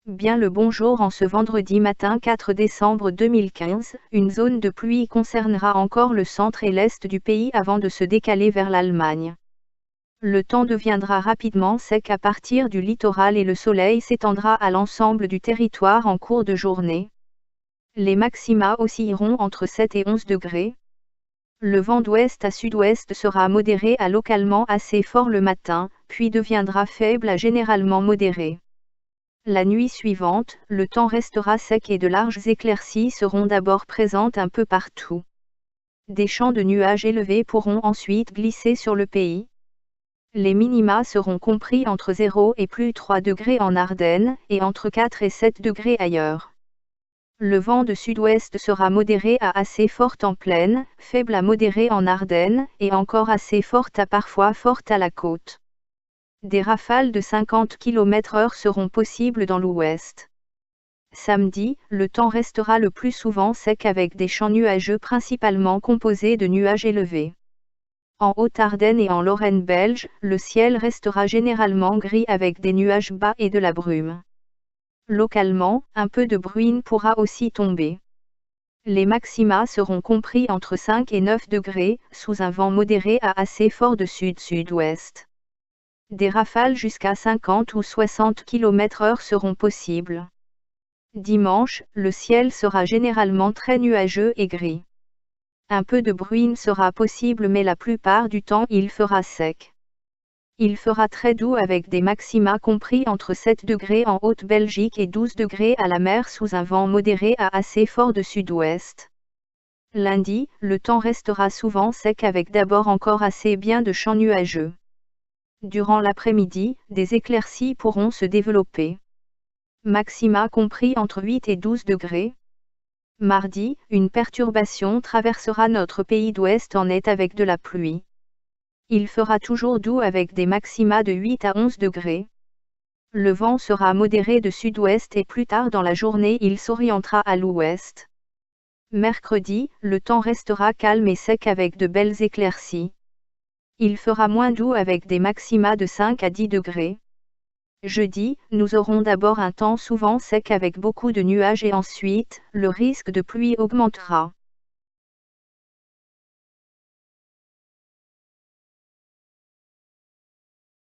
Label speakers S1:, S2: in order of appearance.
S1: Bien le bonjour en ce vendredi matin 4 décembre 2015, une zone de pluie concernera encore le centre et l'est du pays avant de se décaler vers l'Allemagne. Le temps deviendra rapidement sec à partir du littoral et le soleil s'étendra à l'ensemble du territoire en cours de journée. Les maxima oscilleront entre 7 et 11 degrés. Le vent d'ouest à sud-ouest sera modéré à localement assez fort le matin, puis deviendra faible à généralement modéré. La nuit suivante, le temps restera sec et de larges éclaircies seront d'abord présentes un peu partout. Des champs de nuages élevés pourront ensuite glisser sur le pays. Les minima seront compris entre 0 et plus 3 degrés en Ardennes, et entre 4 et 7 degrés ailleurs. Le vent de sud-ouest sera modéré à assez fort en plaine, faible à modéré en Ardennes, et encore assez forte à parfois forte à la côte. Des rafales de 50 km/h seront possibles dans l'ouest. Samedi, le temps restera le plus souvent sec avec des champs nuageux principalement composés de nuages élevés. En Haute-Ardenne et en Lorraine belge, le ciel restera généralement gris avec des nuages bas et de la brume. Localement, un peu de bruine pourra aussi tomber. Les maxima seront compris entre 5 et 9 degrés, sous un vent modéré à assez fort de sud-sud-ouest. Des rafales jusqu'à 50 ou 60 km/h seront possibles. Dimanche, le ciel sera généralement très nuageux et gris. Un peu de bruine sera possible mais la plupart du temps il fera sec. Il fera très doux avec des maxima compris entre 7 degrés en Haute-Belgique et 12 degrés à la mer sous un vent modéré à assez fort de sud-ouest. Lundi, le temps restera souvent sec avec d'abord encore assez bien de champs nuageux. Durant l'après-midi, des éclaircies pourront se développer. Maxima compris entre 8 et 12 degrés. Mardi, une perturbation traversera notre pays d'ouest en est avec de la pluie. Il fera toujours doux avec des maxima de 8 à 11 degrés. Le vent sera modéré de sud-ouest et plus tard dans la journée il s'orientera à l'ouest. Mercredi, le temps restera calme et sec avec de belles éclaircies. Il fera moins doux avec des maxima de 5 à 10 degrés. Jeudi, nous aurons d'abord un temps souvent sec avec beaucoup de nuages et ensuite, le risque de pluie augmentera.